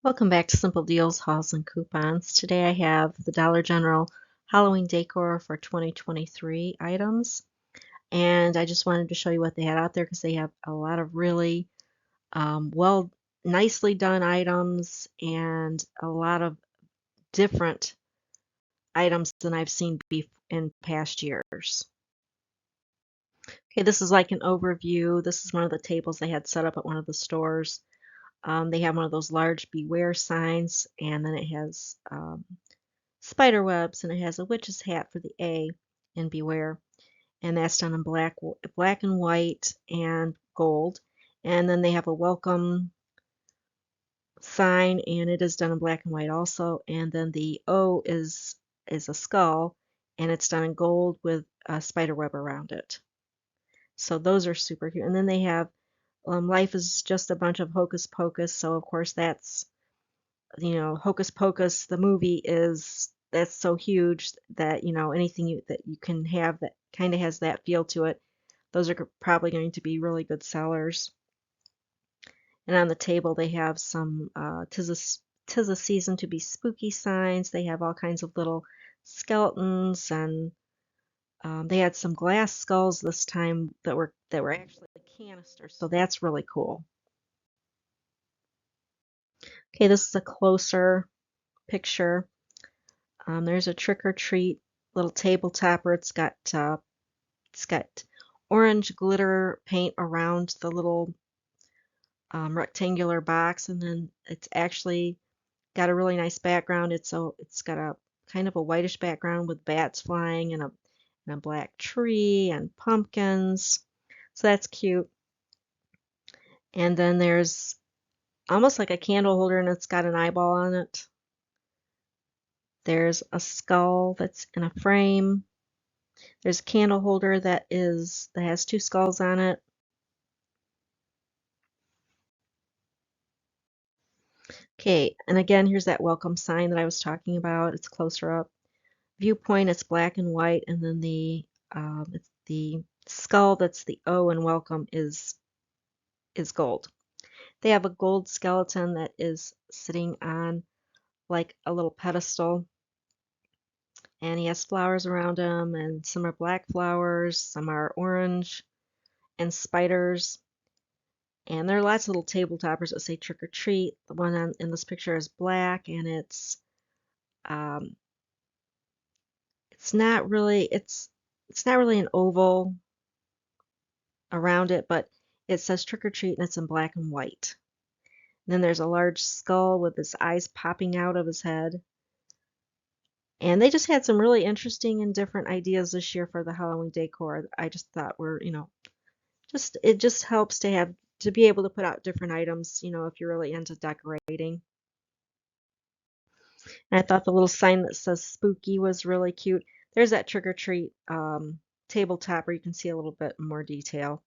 Welcome back to Simple Deals, Hauls, and Coupons. Today I have the Dollar General Halloween decor for 2023 items. And I just wanted to show you what they had out there because they have a lot of really nicely done items and a lot of different items than I've seen in past years. Okay, this is like an overview. This is one of the tables they had set up at one of the stores. They have one of those large beware signs, and then it has spider webs, and it has a witch's hat for the A in beware, and that's done in black and white and gold. And then they have a welcome sign, and it is done in black and white also. And then the O is a skull, and it's done in gold with a spider web around it. So those are super cute. And then they have life is just a bunch of hocus pocus. So of course that's, Hocus Pocus, the movie that's so huge that, anything that you can have that kind of has that feel to it, those are probably going to be really good sellers. And on the table they have some tis a season to be spooky signs. They have all kinds of little skeletons, and they had some glass skulls this time that were actually canisters, so that's really cool. Okay, this is a closer picture. There's a trick or treat little table topper. It's got orange glitter paint around the little rectangular box, and then it's actually got a really nice background. It's got a kind of a whitish background with bats flying and a black tree and pumpkins. So that's cute. And then there's almost like a candle holder, and it's got an eyeball on it. There's a skull that's in a frame. There's a candle holder that has two skulls on it. Okay, and again, here's that welcome sign that I was talking about. It's closer up. Viewpoint, it's black and white, and then it's the skull that's the O in welcome is gold. They have a gold skeleton that is sitting on like a little pedestal, and he has flowers around him, and some are black flowers, some are orange, and spiders. And there are lots of little table toppers that say trick or treat. The one in this picture is black, and um, it's not really an oval around it, but it says trick or treat, and it's in black and white. And then there's a large skull with his eyes popping out of his head. And they just had some really interesting and different ideas this year for the Halloween decor. I just thought it just helps to be able to put out different items, if you're really into decorating. And I thought the little sign that says spooky was really cute. There's that trick or treat tabletop where you can see a little bit more detail.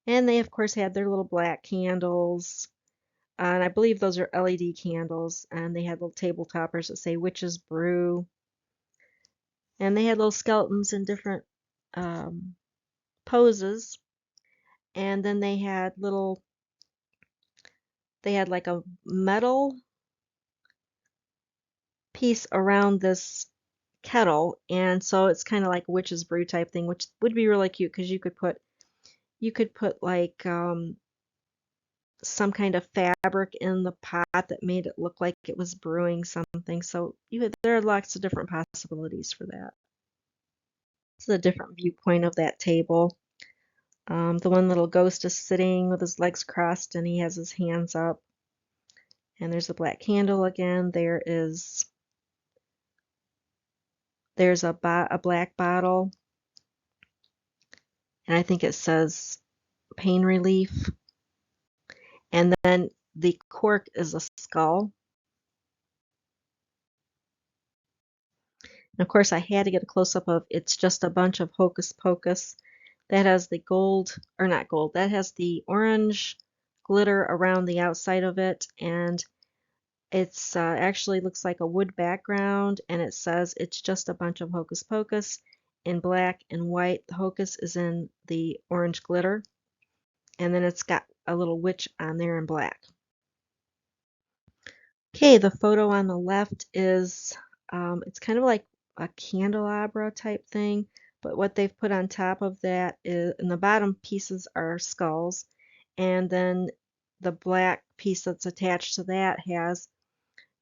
And they, of course, had their little black candles. And I believe those are LED candles. And they had little table toppers that say Witch's Brew. And they had little skeletons in different poses. And then they had like a metal piece around this kettle, and so it's kind of like a witch's brew type thing, which would be really cute because you could put like some kind of fabric in the pot that made it look like it was brewing something. So there are lots of different possibilities for that. This is a different viewpoint of that table. The one little ghost is sitting with his legs crossed, and he has his hands up. And there's a black candle again. There's a black bottle, and I think it says pain relief. And then the cork is a skull. And of course, I had to get a close-up of it's just a bunch of hocus pocus. That has the gold, or not gold, that has the orange glitter around the outside of it. And it's actually looks like a wood background, and it says it's just a bunch of hocus pocus in black and white. The hocus is in the orange glitter, and then it's got a little witch on there in black. Okay, the photo on the left is, it's kind of like a candelabra type thing, but what they've put on top of that is, and the bottom pieces are skulls, and then the black piece that's attached to that has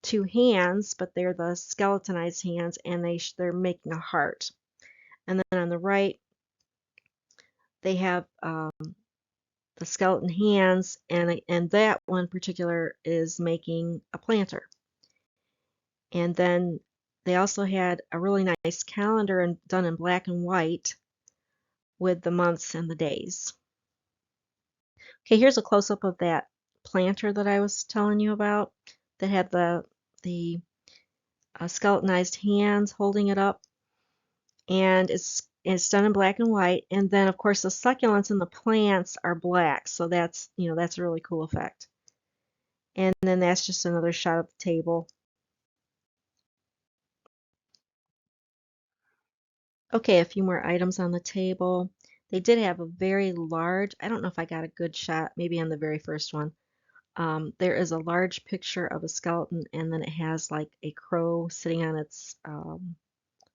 two hands, but they're the skeletonized hands, and they're making a heart. And then on the right, they have the skeleton hands, and that one particular is making a planter. And then they also had a really nice calendar done in black and white with the months and the days. Okay, here's a close-up of that planter that I was telling you about that had the skeletonized hands holding it up, and it's done in black and white. And then of course the succulents and the plants are black, so that's a really cool effect. And then that's just another shot of the table. Okay, a few more items on the table. They did have a very large, I don't know if I got a good shot, maybe on the very first one. There is a large picture of a skeleton, and then it has like a crow sitting on its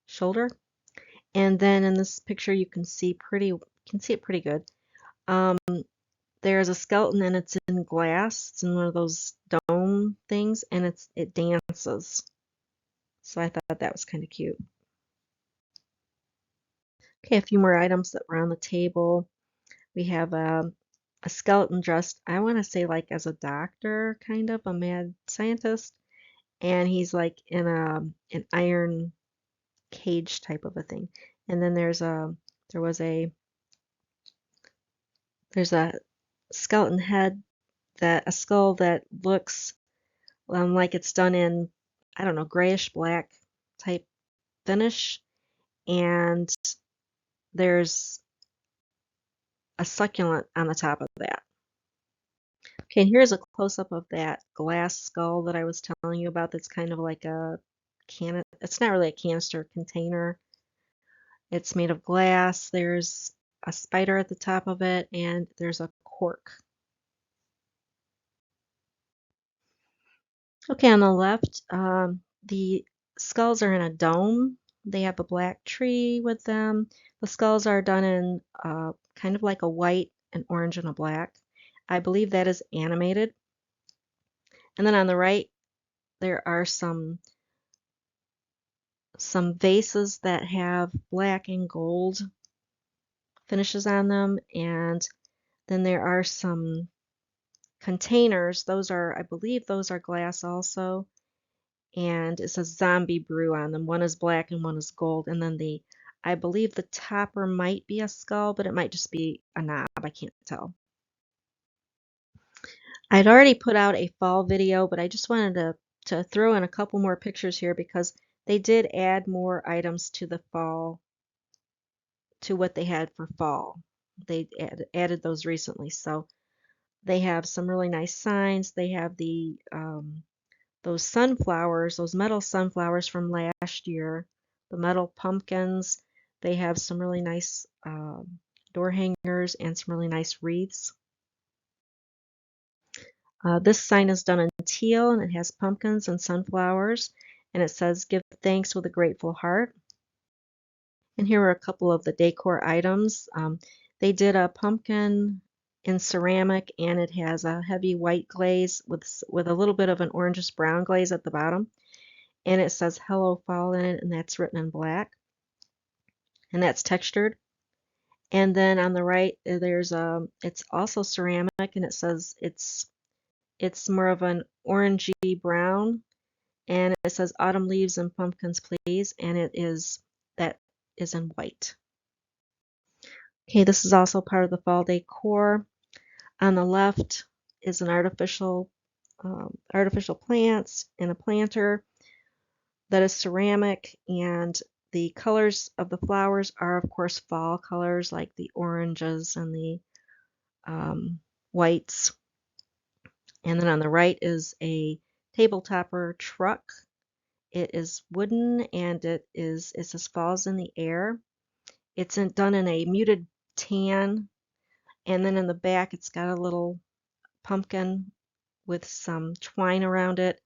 shoulder. And then in this picture, you can see it pretty good. Um, there's a skeleton, and it's in glass. It's in one of those dome things, and it dances. So I thought that was kind of cute. Okay, a few more items that were on the table. We have a skeleton dressed, I want to say like as a doctor, kind of a mad scientist, and he's like in an iron cage type of a thing. And then there was there's a skeleton head, that a skull that looks like it's done in, I don't know, grayish black type finish, and there's a succulent on the top of that. Okay, and here's a close-up of that glass skull that I was telling you about that's kind of like a can, it's not really a canister container. It's made of glass. There's a spider at the top of it, and there's a cork. Okay, on the left, the skulls are in a dome. They have a black tree with them. The skulls are done in kind of like a white, an orange, and a black. I believe that is animated. And then on the right, there are some vases that have black and gold finishes on them, and then there are some containers. Those are, I believe those are glass also, and it says zombie brew on them. One is black and one is gold, and then I believe the topper might be a skull, but it might just be a knob. I can't tell. I'd already put out a fall video, but I just wanted to throw in a couple more pictures here because they did add more items to the fall, to what they had for fall. They added those recently, so they have some really nice signs. They have those sunflowers, those metal sunflowers from last year, the metal pumpkins. They have some really nice door hangers and some really nice wreaths. This sign is done in teal, and it has pumpkins and sunflowers, and it says, "Give thanks with a grateful heart." And here are a couple of the decor items. They did a pumpkin in ceramic, and it has a heavy white glaze with a little bit of an orangish brown glaze at the bottom. And it says "Hello Fall" in it, and that's written in black. And that's textured. And then on the right, it's also ceramic, and it says it's more of an orangey brown, and it says "Autumn leaves and pumpkins, please," and that is in white. Okay, this is also part of the fall decor. On the left is an artificial plants and a planter that is ceramic, and the colors of the flowers are, of course, fall colors like the oranges and the whites. And then on the right is a table topper truck. It is wooden, and it says "Falls in the Air." It's done in a muted tan, and then in the back it's got a little pumpkin with some twine around it.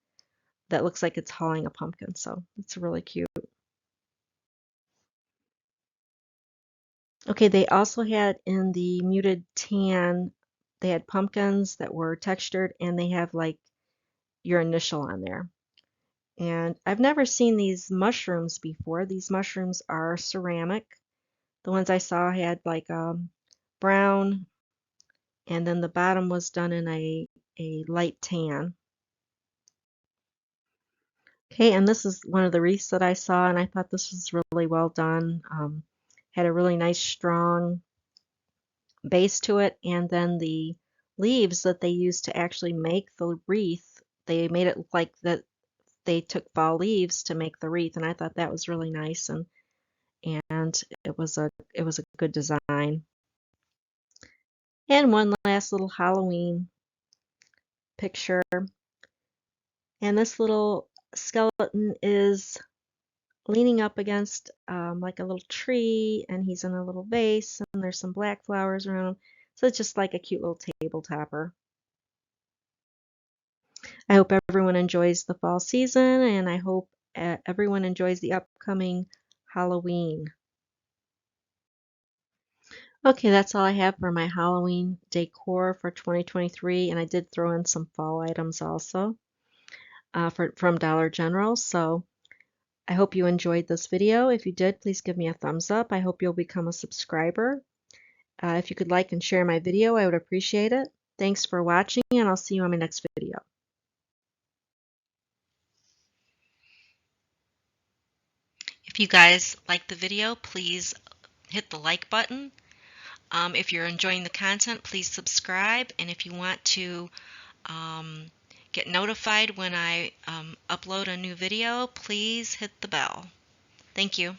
that looks like it's hauling a pumpkin. So it's really cute. Okay, they also had in the muted tan, they had pumpkins that were textured and they have like your initial on there. And I've never seen these mushrooms before. These mushrooms are ceramic. The ones I saw had like brown, and then the bottom was done in a light tan. Okay, and this is one of the wreaths that I saw, and I thought this was really well done. Had a really nice, strong base to it, and then the leaves that they used to actually make the wreath, they made it look like that they took fall leaves to make the wreath, and I thought that was really nice, and it was a good design. And one last little Halloween picture, and this little skeleton is leaning up against like a little tree, and he's in a little vase, and there's some black flowers around him. So it's just like a cute little table topper. I hope everyone enjoys the fall season, and I hope everyone enjoys the upcoming Halloween. Okay, that's all I have for my Halloween decor for 2023, and I did throw in some fall items also from Dollar General. So I hope you enjoyed this video. If you did, please give me a thumbs up. I hope you'll become a subscriber. If you could like and share my video, I would appreciate it. Thanks for watching, and I'll see you on my next video. If you guys like the video, please hit the like button. If you're enjoying the content, please subscribe. And if you want to um, get notified when I upload a new video, please hit the bell. Thank you.